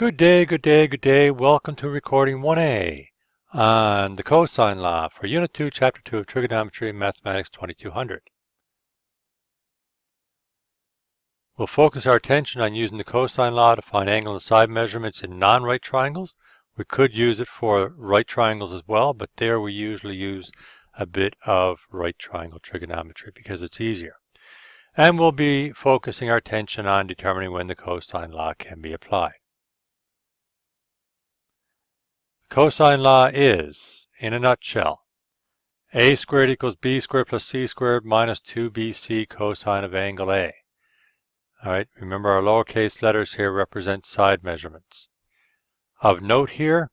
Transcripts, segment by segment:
Good day, good day, good day. Welcome to recording 1A on the cosine law for Unit 2, Chapter 2 of Trigonometry and Mathematics 2200. We'll focus our attention on using the cosine law to find angle and side measurements in non-right triangles. We could use it for right triangles as well, but there we usually use a bit of right triangle trigonometry because it's easier. And we'll be focusing our attention on determining when the cosine law can be applied. Cosine law is, in a nutshell, a squared equals b squared plus c squared minus 2bc cosine of angle A. All right, remember our lowercase letters here represent side measurements. Of note here,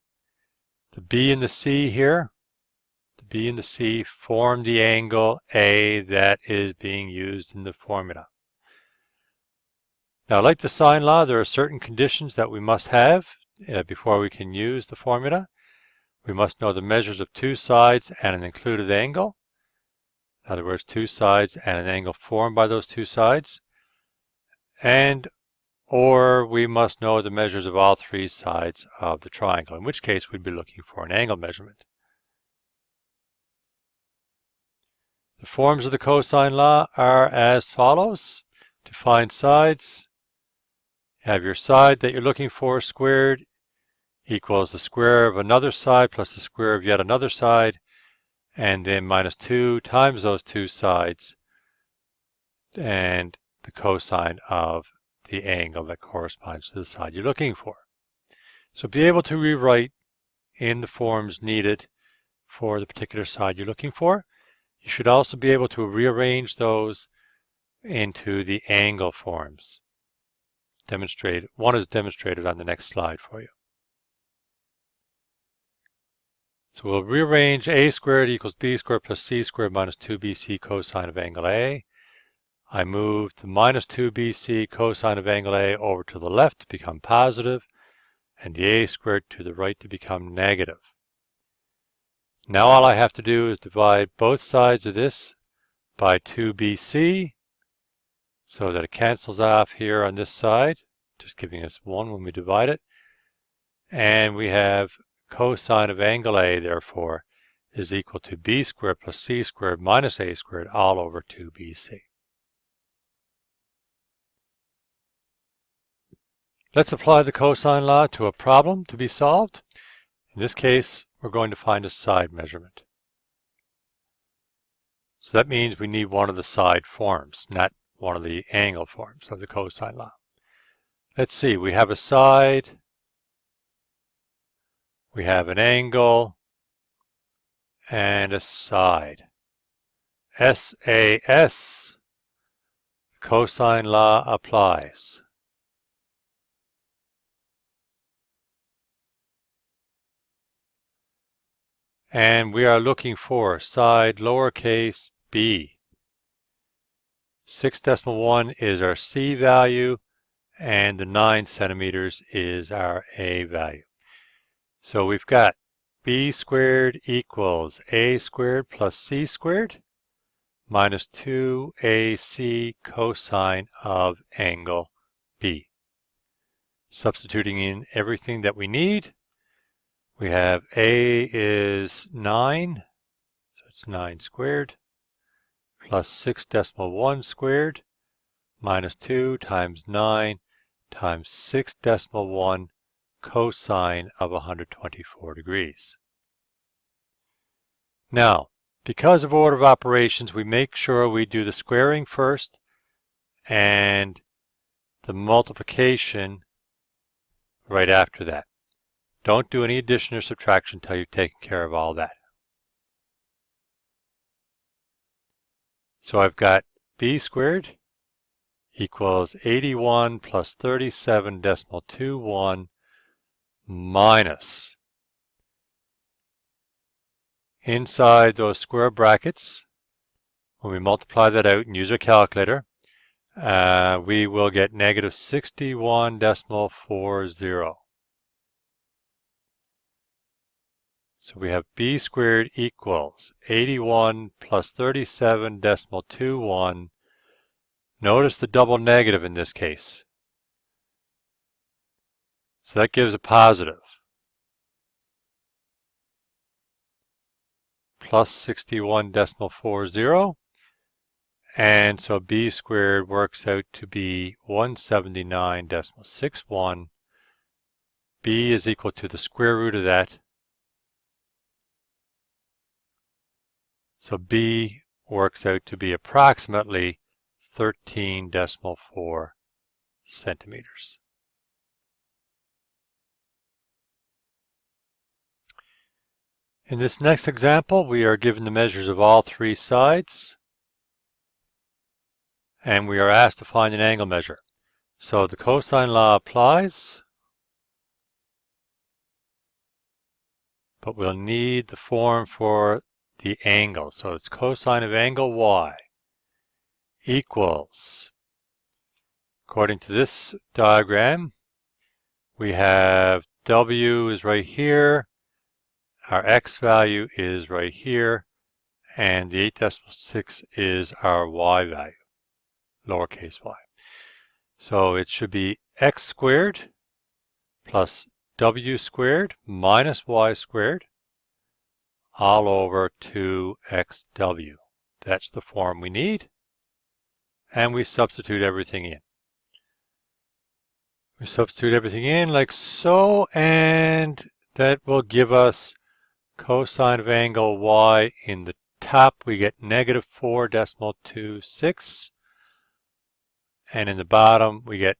the b and the c here, the b and the c form the angle A that is being used in the formula. Now, like the sine law, there are certain conditions that we must have before we can use the formula. We must know the measures of two sides and an included angle. In other words, two sides and an angle formed by those two sides. Or we must know the measures of all three sides of the triangle, in which case we'd be looking for an angle measurement. The forms of the cosine law are as follows. To find sides, you have your side that you're looking for squared equals the square of another side plus the square of yet another side, and then minus 2 times those two sides and the cosine of the angle that corresponds to the side you're looking for. So be able to rewrite in the forms needed for the particular side you're looking for. You should also be able to rearrange those into the angle forms. One is demonstrated on the next slide for you. So we'll rearrange a squared equals b squared plus c squared minus 2bc cosine of angle A. I move the minus 2bc cosine of angle A over to the left to become positive, and the a squared to the right to become negative. Now all I have to do is divide both sides of this by 2bc, so that it cancels off here on this side, just giving us 1 when we divide it. And we have cosine of angle A, therefore, is equal to b squared plus c squared minus a squared all over 2bc. Let's apply the cosine law to a problem to be solved. In this case, we're going to find a side measurement. So that means we need one of the side forms, not one of the angle forms of the cosine law. Let's see, we have a side, we have an angle, and a side. SAS, the cosine law applies. And we are looking for side lowercase b. 6.1 is our C value, and the 9 centimeters is our A value. So we've got b squared equals a squared plus c squared minus 2ac cosine of angle B. Substituting in everything that we need, we have a is 9, so it's 9 squared, plus 6.1 squared minus 2 times 9 times 6.1 cosine of 124 degrees. Now, because of order of operations, we make sure we do the squaring first and the multiplication right after that. Don't do any addition or subtraction until you've taken care of all that. So I've got b squared equals 81 plus 37.21 minus, inside those square brackets, when we multiply that out and use our calculator, we will get negative 61.40. So we have b squared equals 81 plus 37.21. Notice the double negative in this case. So that gives a positive. Plus 61.40. And so b squared works out to be 179.61. B is equal to the square root of that. So B works out to be approximately 13.4 centimeters. In this next example, we are given the measures of all three sides, and we are asked to find an angle measure. So the cosine law applies, but we'll need the form for the angle. So it's cosine of angle y equals, according to this diagram, we have W is right here, our X value is right here, and the 8.6 is our Y value, lowercase y. So it should be X squared plus W squared minus Y squared all over 2XW. That's the form we need. And we substitute everything in. We substitute everything in like so, and that will give us cosine of angle y. In the top, we get negative 4.26, and in the bottom, we get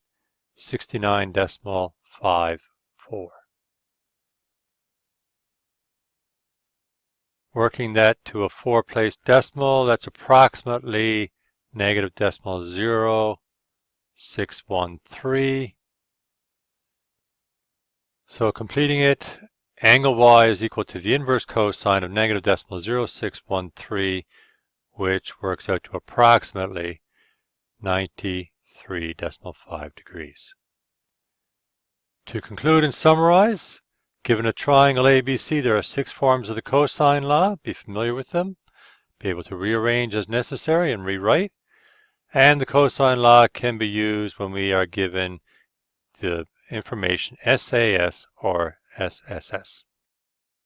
69.54. Working that to a 4-place decimal, that's approximately negative decimal 0.613. So completing it, angle y is equal to the inverse cosine of negative decimal 0.613, which works out to approximately 93.5 degrees. To conclude and summarize, given a triangle ABC, there are 6 forms of the cosine law. Be familiar with them. Be able to rearrange as necessary and rewrite. And the cosine law can be used when we are given the information SAS or SSS.